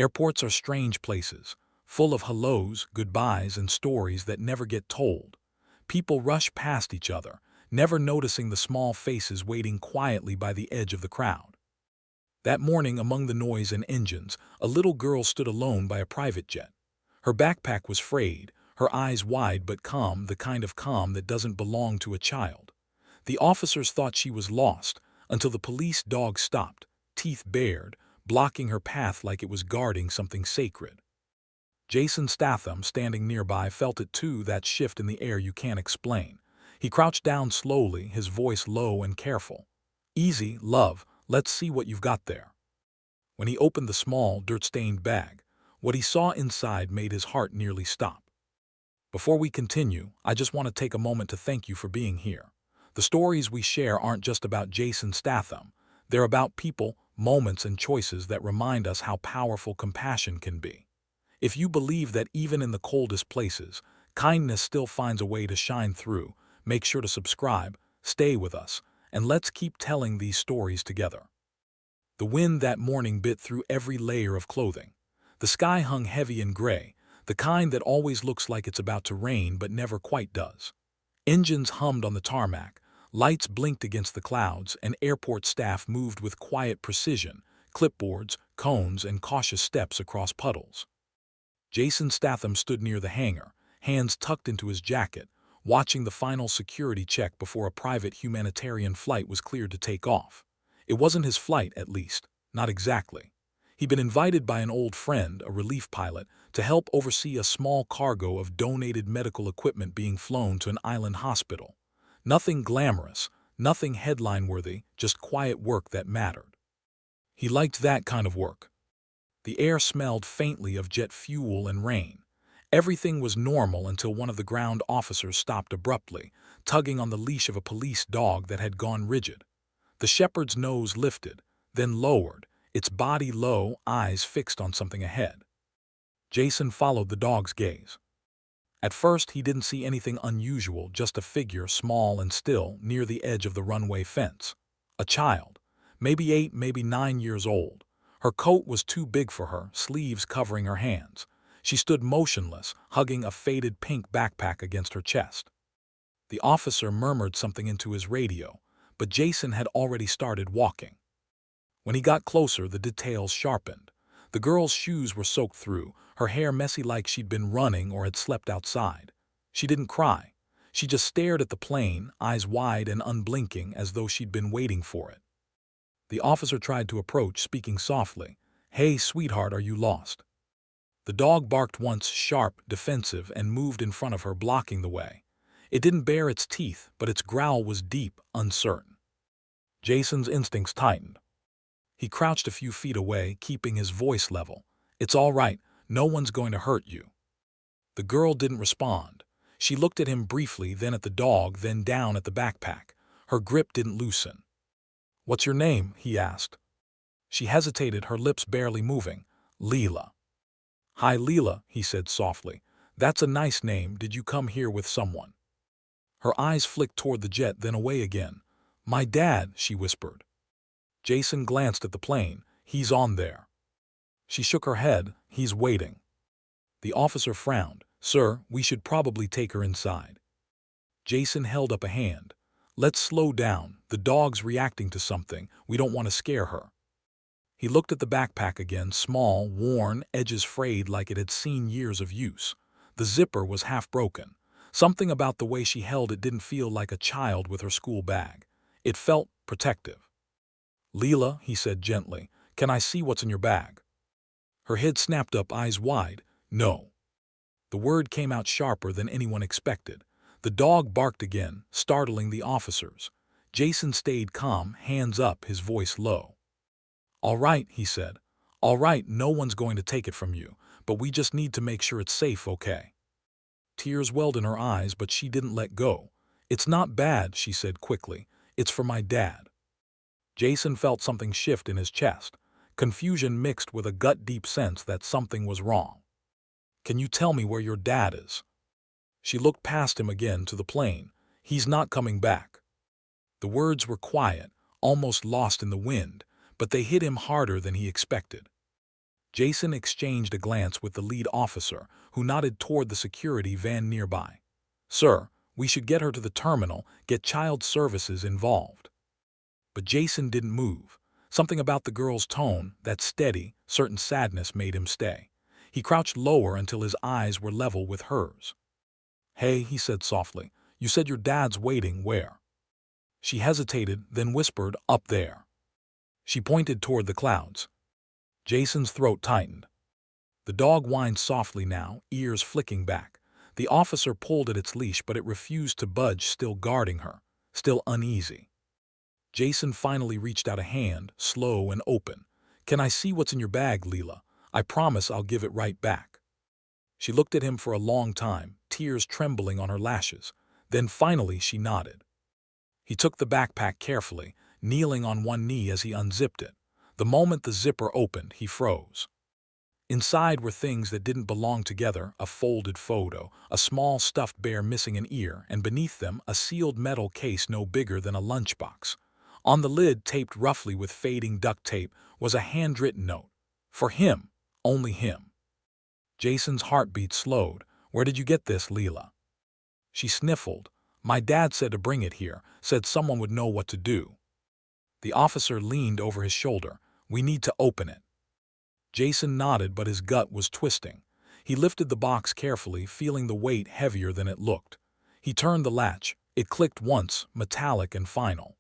Airports are strange places, full of hellos, goodbyes, and stories that never get told. People rush past each other, never noticing the small faces waiting quietly by the edge of the crowd. That morning, among the noise and engines, a little girl stood alone by a private jet. Her backpack was frayed, her eyes wide but calm, the kind of calm that doesn't belong to a child. The officers thought she was lost, until the police dog stopped, teeth bared, blocking her path like it was guarding something sacred. Jasonstatham, standing nearby, felt it too, that shift in the air you can't explain. He crouched down slowly, his voice low and careful. "Easy, love, let's see what you've got there." When he opened the small, dirt-stained bag, what he saw inside made his heart nearly stop. Before we continue, I just want to take a moment to thank you for being here. The stories we share aren't just about Jason Statham. They're about people, moments, and choices that remind us how powerful compassion can be. If you believe that even in the coldest places, kindness still finds a way to shine through, make sure to subscribe, stay with us, and let's keep telling these stories together. The wind that morning bit through every layer of clothing. The sky hung heavy and gray, the kind that always looks like it's about to rain but never quite does. Engines hummed on the tarmac, lights blinked against the clouds, and airport staff moved with quiet precision, clipboards, cones, and cautious steps across puddles. Jasonstatham stood near the hangar, hands tucked into his jacket, watching the final security check before a private humanitarian flight was cleared to take off. It wasn't his flight, at least, not exactly. He'd been invited by an old friend, a relief pilot, to help oversee a small cargo of donated medical equipment being flown to an island hospital. Nothing glamorous, nothing headline-worthy, just quiet work that mattered. He liked that kind of work. The air smelled faintly of jet fuel and rain. Everything was normal until one of the ground officers stopped abruptly, tugging on the leash of a police dog that had gone rigid. The shepherd's nose lifted, then lowered, its body low, eyes fixed on something ahead. Jason followed the dog's gaze. At first, he didn't see anything unusual, just a figure, small and still, near the edge of the runway fence. A child, maybe 8, maybe 9 years old. Her coat was too big for her, sleeves covering her hands. She stood motionless, hugging a faded pink backpack against her chest. The officer murmured something into his radio, but Jason had already started walking. When he got closer, the details sharpened. The girl's shoes were soaked through, her hair messy like she'd been running or had slept outside. She didn't cry. She just stared at the plane, eyes wide and unblinking, as though she'd been waiting for it. The officer tried to approach, speaking softly. "Hey, sweetheart, are you lost?" The dog barked once, sharp, defensive, and moved in front of her, blocking the way. It didn't bare its teeth, but its growl was deep, uncertain. Jason's instincts tightened. He crouched a few feet away, keeping his voice level. "It's all right. No one's going to hurt you." The girl didn't respond. She looked at him briefly, then at the dog, then down at the backpack. Her grip didn't loosen. "What's your name?" he asked. She hesitated, her lips barely moving. "Leela." "Hi, Leela," he said softly. "That's a nice name. Did you come here with someone?" Her eyes flicked toward the jet, then away again. "My dad," she whispered. Jason glanced at the plane. "He's on there." She shook her head. "He's waiting." The officer frowned. "Sir, we should probably take her inside." Jason held up a hand. "Let's slow down. The dog's reacting to something. We don't want to scare her." He looked at the backpack again, small, worn, edges frayed like it had seen years of use. The zipper was half broken. Something about the way she held it didn't feel like a child with her school bag. It felt protective. "Leela," he said gently, "can I see what's in your bag?" Her head snapped up, eyes wide. "No." The word came out sharper than anyone expected. The dog barked again, startling the officers. Jason stayed calm, hands up, his voice low. "All right," he said. "All right, no one's going to take it from you, but we just need to make sure it's safe, okay?" Tears welled in her eyes, but she didn't let go. "It's not bad," she said quickly. "It's for my dad." Jason felt something shift in his chest, confusion mixed with a gut-deep sense that something was wrong. "Can you tell me where your dad is?" She looked past him again to the plane. "He's not coming back." The words were quiet, almost lost in the wind, but they hit him harder than he expected. Jason exchanged a glance with the lead officer, who nodded toward the security van nearby. "Sir, we should get her to the terminal, get child services involved." But Jason didn't move. Something about the girl's tone, that steady, certain sadness, made him stay. He crouched lower until his eyes were level with hers. "Hey," he said softly, "you said your dad's waiting where?" She hesitated, then whispered, "Up there." She pointed toward the clouds. Jason's throat tightened. The dog whined softly now, ears flicking back. The officer pulled at its leash, but it refused to budge, still guarding her, still uneasy. Jason finally reached out a hand, slow and open. "Can I see what's in your bag, Leela? I promise I'll give it right back." She looked at him for a long time, tears trembling on her lashes. Then finally she nodded. He took the backpack carefully, kneeling on one knee as he unzipped it. The moment the zipper opened, he froze. Inside were things that didn't belong together: a folded photo, a small stuffed bear missing an ear, and beneath them a sealed metal case no bigger than a lunchbox. On the lid, taped roughly with fading duct tape, was a handwritten note. For him, only him. Jason's heartbeat slowed. "Where did you get this, Leela?" She sniffled. "My dad said to bring it here, said someone would know what to do." The officer leaned over his shoulder. "We need to open it." Jason nodded, but his gut was twisting. He lifted the box carefully, feeling the weight heavier than it looked. He turned the latch. It clicked once, metallic and final.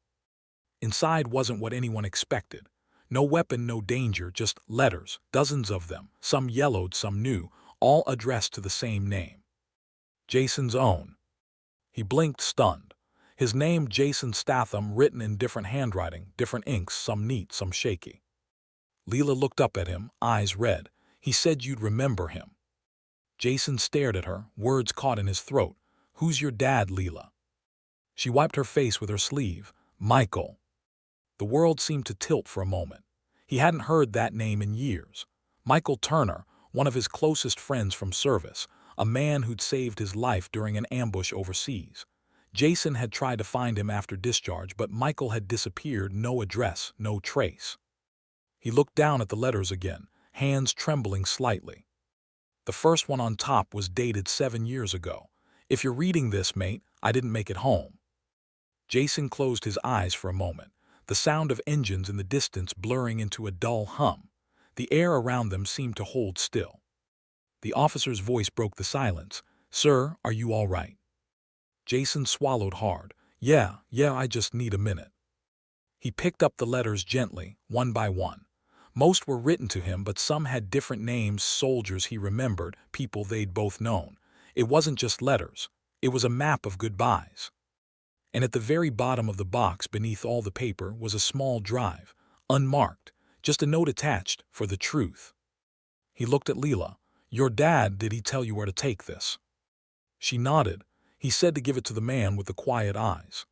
Inside wasn't what anyone expected. No weapon, no danger, just letters, dozens of them, some yellowed, some new, all addressed to the same name. Jason's own. He blinked, stunned. His name, Jasonstatham, written in different handwriting, different inks, some neat, some shaky. Leela looked up at him, eyes red. "He said you'd remember him." Jason stared at her, words caught in his throat. "Who's your dad, Leela?" She wiped her face with her sleeve. "Michael." The world seemed to tilt for a moment. He hadn't heard that name in years. Michael Turner, one of his closest friends from service, a man who'd saved his life during an ambush overseas. Jason had tried to find him after discharge, but Michael had disappeared, no address, no trace. He looked down at the letters again, hands trembling slightly. The first one on top was dated 7 years ago. "If you're reading this, mate, I didn't make it home." Jason closed his eyes for a moment, the sound of engines in the distance blurring into a dull hum. The air around them seemed to hold still. The officer's voice broke the silence. "Sir, are you all right?" Jason swallowed hard. Yeah, I just need a minute." He picked up the letters gently, one by one. Most were written to him, but some had different names, soldiers he remembered, people they'd both known. It wasn't just letters. It was a map of goodbyes. And at the very bottom of the box, beneath all the paper, was a small drive, unmarked, just a note attached, for the truth. He looked at Leela. "Your dad, did he tell you where to take this?" She nodded. "He said to give it to the man with the quiet eyes."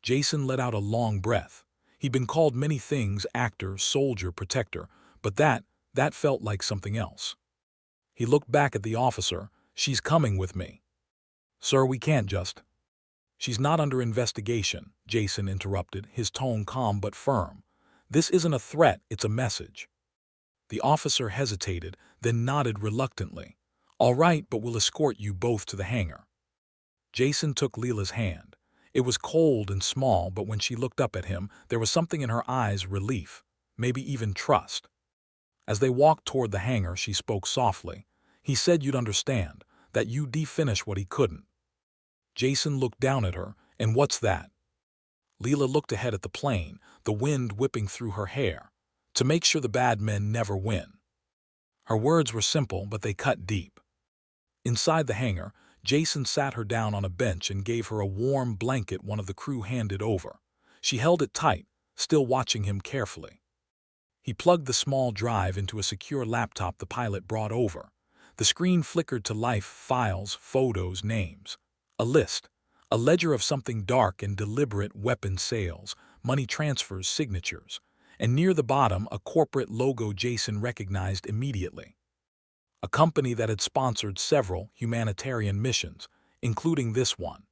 Jason let out a long breath. He'd been called many things: actor, soldier, protector, but that felt like something else. He looked back at the officer. "She's coming with me." "Sir, we can't just—" "She's not under investigation," Jason interrupted, his tone calm but firm. "This isn't a threat, it's a message." The officer hesitated, then nodded reluctantly. "All right, but we'll escort you both to the hangar." Jason took Leela's hand. It was cold and small, but when she looked up at him, there was something in her eyes: relief, maybe even trust. As they walked toward the hangar, she spoke softly. "He said you'd understand, that you'd finish what he couldn't." Jason looked down at her. "And what's that?" Leela looked ahead at the plane, the wind whipping through her hair. "To make sure the bad men never win." Her words were simple, but they cut deep. Inside the hangar, Jason sat her down on a bench and gave her a warm blanket one of the crew handed over. She held it tight, still watching him carefully. He plugged the small drive into a secure laptop the pilot brought over. The screen flickered to life: files, photos, names. A list. A ledger of something dark and deliberate: weapon sales, money transfers, signatures. And near the bottom, a corporate logo Jason recognized immediately. A company that had sponsored several humanitarian missions, including this one.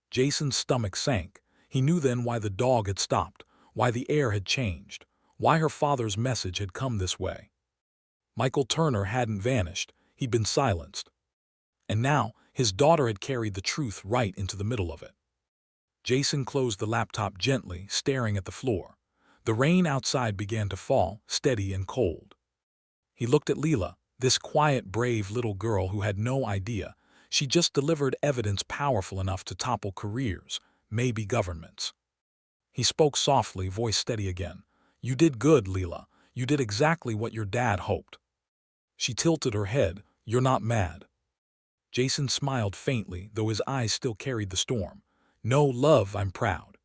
Jason's stomach sank. He knew then why the dog had stopped, why the air had changed, why her father's message had come this way. Michael Turner hadn't vanished, he'd been silenced. And now, his daughter had carried the truth right into the middle of it. Jason closed the laptop gently, staring at the floor. The rain outside began to fall, steady and cold. He looked at Leela, this quiet, brave little girl who had no idea. She just delivered evidence powerful enough to topple careers, maybe governments. He spoke softly, voice steady again. "You did good, Leela. You did exactly what your dad hoped." She tilted her head. "You're not mad." Jason smiled faintly, though his eyes still carried the storm. "No, love, I'm proud."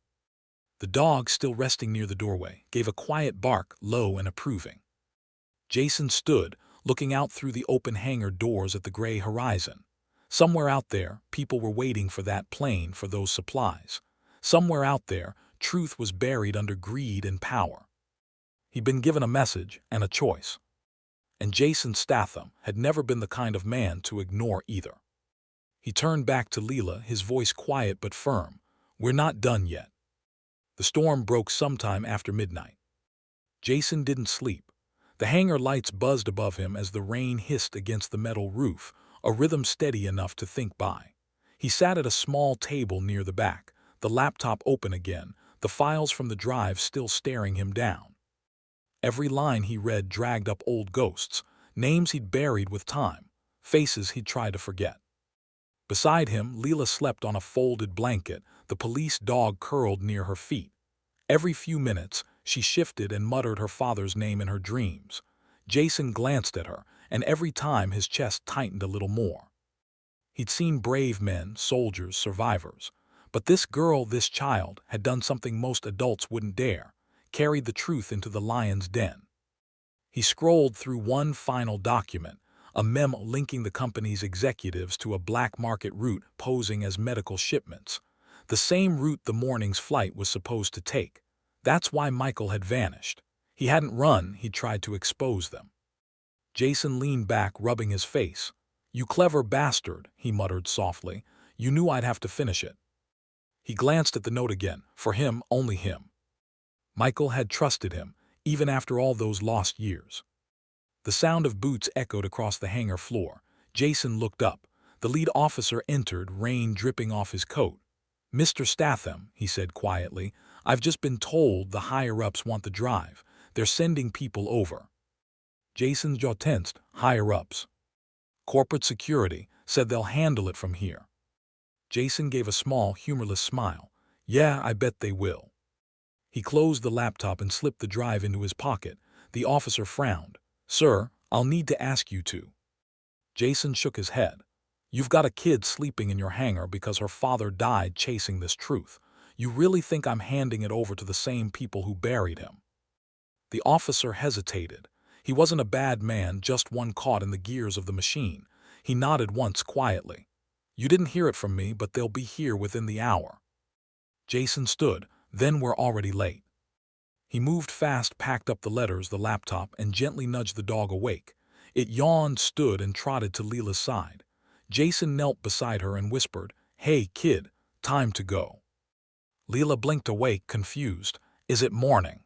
The dog, still resting near the doorway, gave a quiet bark, low and approving. Jason stood, looking out through the open hangar doors at the gray horizon. Somewhere out there, people were waiting for that plane, for those supplies. Somewhere out there, truth was buried under greed and power. He'd been given a message and a choice. And Jasonstatham had never been the kind of man to ignore either. He turned back to Leela, his voice quiet but firm. "We're not done yet." The storm broke sometime after midnight. Jason didn't sleep. The hangar lights buzzed above him as the rain hissed against the metal roof, a rhythm steady enough to think by. He sat at a small table near the back, the laptop open again, the files from the drive still staring him down. Every line he read dragged up old ghosts, names he'd buried with time, faces he'd tried to forget. Beside him, Leela slept on a folded blanket, the police dog curled near her feet. Every few minutes, she shifted and muttered her father's name in her dreams. Jason glanced at her, and every time his chest tightened a little more. He'd seen brave men, soldiers, survivors. But this girl, this child, had done something most adults wouldn't dare, carried the truth into the lion's den. He scrolled through one final document, a memo linking the company's executives to a black market route posing as medical shipments, the same route the morning's flight was supposed to take. That's why Michael had vanished. He hadn't run, he'd tried to expose them. Jason leaned back, rubbing his face. "You clever bastard," he muttered softly. "You knew I'd have to finish it." He glanced at the note again. For him, only him. Michael had trusted him, even after all those lost years. The sound of boots echoed across the hangar floor. Jason looked up. The lead officer entered, rain dripping off his coat. "Mr. Statham," he said quietly, "I've just been told the higher-ups want the drive. They're sending people over." Jason's jaw tensed. "Higher-ups?" "Corporate security said they'll handle it from here." Jason gave a small, humorless smile. "Yeah, I bet they will." He closed the laptop and slipped the drive into his pocket. The officer frowned. "Sir, I'll need to ask you to." Jason shook his head. "You've got a kid sleeping in your hangar because her father died chasing this truth. You really think I'm handing it over to the same people who buried him?" The officer hesitated. He wasn't a bad man, just one caught in the gears of the machine. He nodded once quietly. "You didn't hear it from me, but they'll be here within the hour." Jason stood. "Then we're already late." He moved fast, packed up the letters, the laptop, and gently nudged the dog awake. It yawned, stood, and trotted to Leela's side. Jason knelt beside her and whispered, "Hey, kid, time to go." Leela blinked awake, confused. "Is it morning?"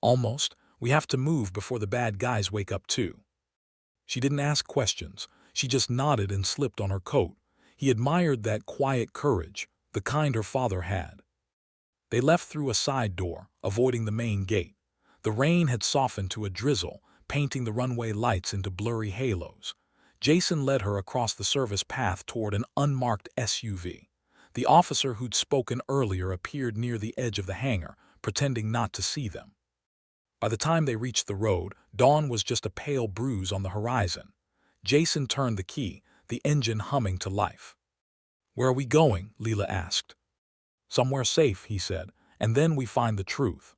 "Almost. We have to move before the bad guys wake up too." She didn't ask questions. She just nodded and slipped on her coat. He admired that quiet courage, the kind her father had. They left through a side door, avoiding the main gate. The rain had softened to a drizzle, painting the runway lights into blurry halos. Jason led her across the service path toward an unmarked SUV. The officer who'd spoken earlier appeared near the edge of the hangar, pretending not to see them. By the time they reached the road, dawn was just a pale bruise on the horizon. Jason turned the key, the engine humming to life. "Where are we going?" Leela asked. "Somewhere safe," he said, "and then we find the truth."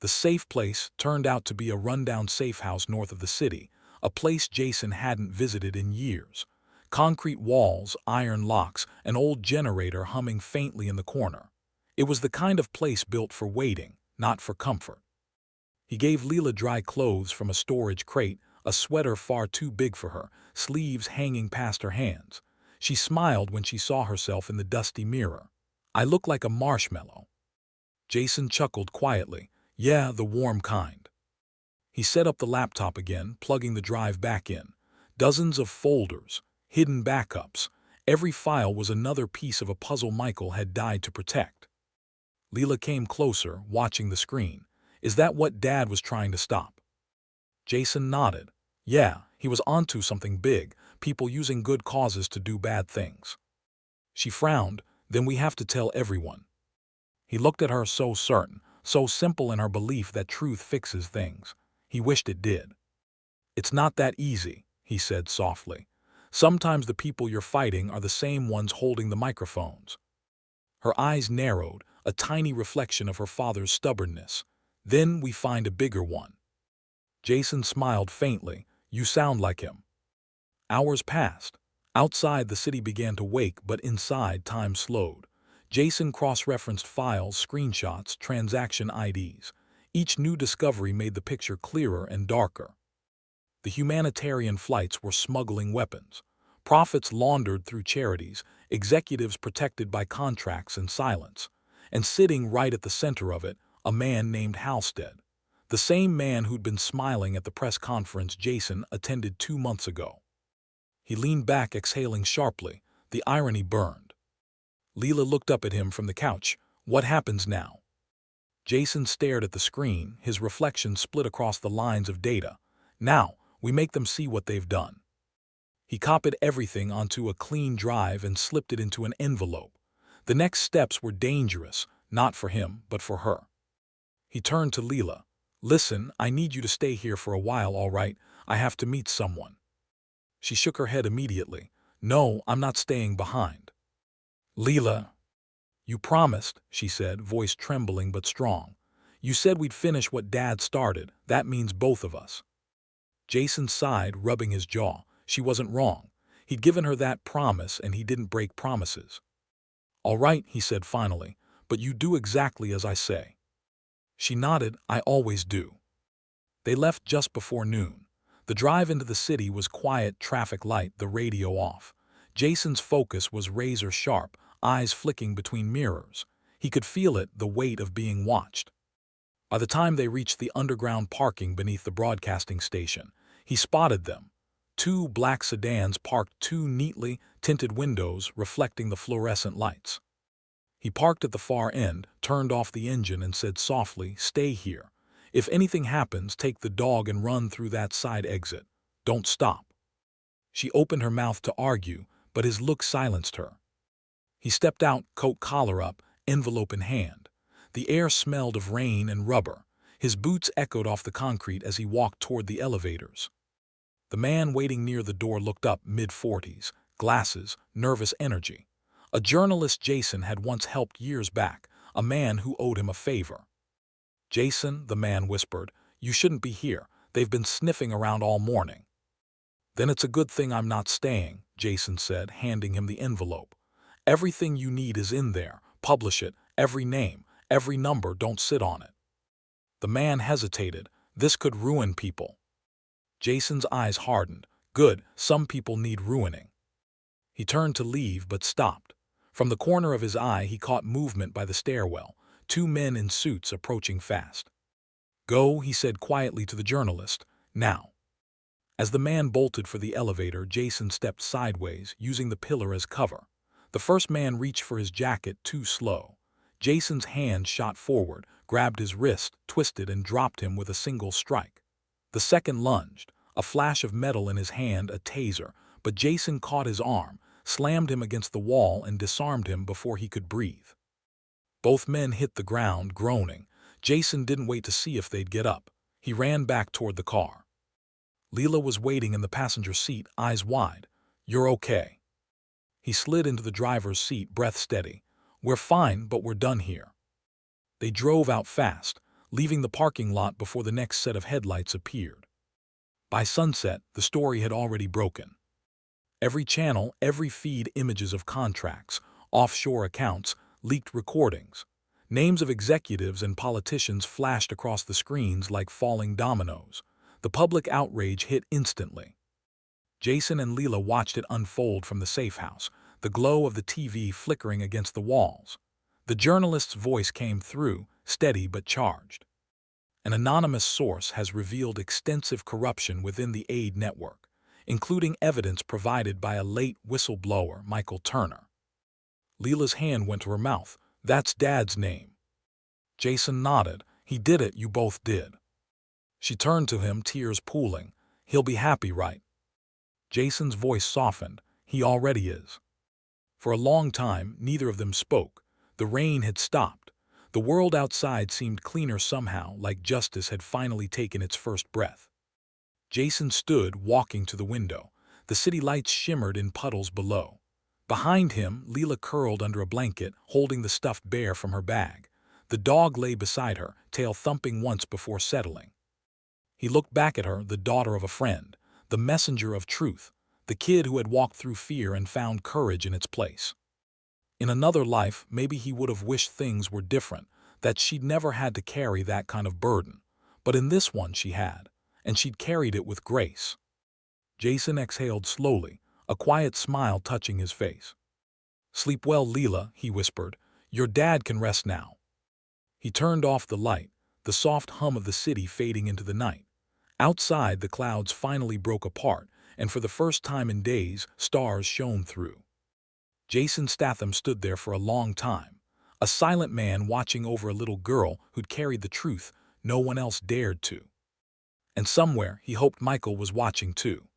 The safe place turned out to be a rundown safe house north of the city, a place Jason hadn't visited in years. Concrete walls, iron locks, an old generator humming faintly in the corner. It was the kind of place built for waiting, not for comfort. He gave Leela dry clothes from a storage crate, a sweater far too big for her, sleeves hanging past her hands. She smiled when she saw herself in the dusty mirror. "I look like a marshmallow." Jason chuckled quietly. "Yeah, the warm kind." He set up the laptop again, plugging the drive back in. Dozens of folders, hidden backups. Every file was another piece of a puzzle Michael had died to protect. Leela came closer, watching the screen. Is that what Dad was trying to stop? Jason nodded. Yeah, he was onto something big, people using good causes to do bad things. She frowned. Then we have to tell everyone. He looked at her, so certain, so simple in her belief that truth fixes things. He wished it did. It's not that easy, he said softly. Sometimes the people you're fighting are the same ones holding the microphones. Her eyes narrowed, a tiny reflection of her father's stubbornness. Then we find a bigger one. Jason smiled faintly. You sound like him. Hours passed. Outside, the city began to wake, but inside, time slowed. Jason cross-referenced files, screenshots, transaction IDs. Each new discovery made the picture clearer and darker. The humanitarian flights were smuggling weapons. Profits laundered through charities, executives protected by contracts and silence. And sitting right at the center of it, a man named Halstead. The same man who'd been smiling at the press conference Jason attended 2 months ago. He leaned back, exhaling sharply. The irony burned. Leela looked up at him from the couch. What happens now? Jason stared at the screen, his reflection split across the lines of data. Now, we make them see what they've done. He copied everything onto a clean drive and slipped it into an envelope. The next steps were dangerous, not for him, but for her. He turned to Leela. Listen, I need you to stay here for a while, all right? I have to meet someone. She shook her head immediately. No, I'm not staying behind. Leela. You promised, she said, voice trembling but strong. You said we'd finish what Dad started. That means both of us. Jason sighed, rubbing his jaw. She wasn't wrong. He'd given her that promise, and he didn't break promises. All right, he said finally, but you do exactly as I say. She nodded. I always do. They left just before noon. The drive into the city was quiet, traffic light, the radio off. Jason's focus was razor sharp, eyes flicking between mirrors. He could feel it, the weight of being watched. By the time they reached the underground parking beneath the broadcasting station, he spotted them. 2 black sedans parked, 2 neatly tinted windows reflecting the fluorescent lights. He parked at the far end, turned off the engine and said softly, Stay here. If anything happens, take the dog and run through that side exit. Don't stop. She opened her mouth to argue, but his look silenced her. He stepped out, coat collar up, envelope in hand. The air smelled of rain and rubber. His boots echoed off the concrete as he walked toward the elevators. The man waiting near the door looked up, mid-40s, glasses, nervous energy. A journalist Jason had once helped years back, a man who owed him a favor. Jason, the man whispered, you shouldn't be here. They've been sniffing around all morning. Then it's a good thing I'm not staying, Jason said, handing him the envelope. Everything you need is in there. Publish it, every name, every number, don't sit on it. The man hesitated. This could ruin people. Jason's eyes hardened. Good, some people need ruining. He turned to leave but stopped. From the corner of his eye he caught movement by the stairwell, 2 men in suits approaching fast. Go, he said quietly to the journalist, now. As the man bolted for the elevator, Jason stepped sideways, using the pillar as cover. The first man reached for his jacket, too slow. Jason's hand shot forward, grabbed his wrist, twisted and dropped him with a single strike. The second lunged, a flash of metal in his hand, a taser, but Jason caught his arm, slammed him against the wall and disarmed him before he could breathe. Both men hit the ground, groaning. Jason didn't wait to see if they'd get up. He ran back toward the car. Leela was waiting in the passenger seat, eyes wide. You're okay. He slid into the driver's seat, breath steady. We're fine, but we're done here. They drove out fast, leaving the parking lot before the next set of headlights appeared. By sunset, the story had already broken. Every channel, every feed, images of contracts, offshore accounts, leaked recordings. Names of executives and politicians flashed across the screens like falling dominoes. The public outrage hit instantly. Jason and Leela watched it unfold from the safe house, the glow of the TV flickering against the walls. The journalist's voice came through, steady but charged. An anonymous source has revealed extensive corruption within the aid network, including evidence provided by a late whistleblower, Michael Turner. Leela's hand went to her mouth. That's Dad's name. Jason nodded. He did it, you both did. She turned to him, tears pooling. He'll be happy, right? Jason's voice softened. He already is. For a long time, neither of them spoke. The rain had stopped. The world outside seemed cleaner somehow, like justice had finally taken its first breath. Jason stood, walking to the window. The city lights shimmered in puddles below. Behind him, Leela curled under a blanket, holding the stuffed bear from her bag. The dog lay beside her, tail thumping once before settling. He looked back at her, the daughter of a friend, the messenger of truth, the kid who had walked through fear and found courage in its place. In another life, maybe he would have wished things were different, that she'd never had to carry that kind of burden. But in this one she had, and she'd carried it with grace. Jason exhaled slowly, a quiet smile touching his face. Sleep well, Leela, he whispered. Your dad can rest now. He turned off the light, the soft hum of the city fading into the night. Outside, the clouds finally broke apart, and for the first time in days, stars shone through. Jasonstatham stood there for a long time, a silent man watching over a little girl who'd carried the truth no one else dared to. And somewhere he hoped Michael was watching too.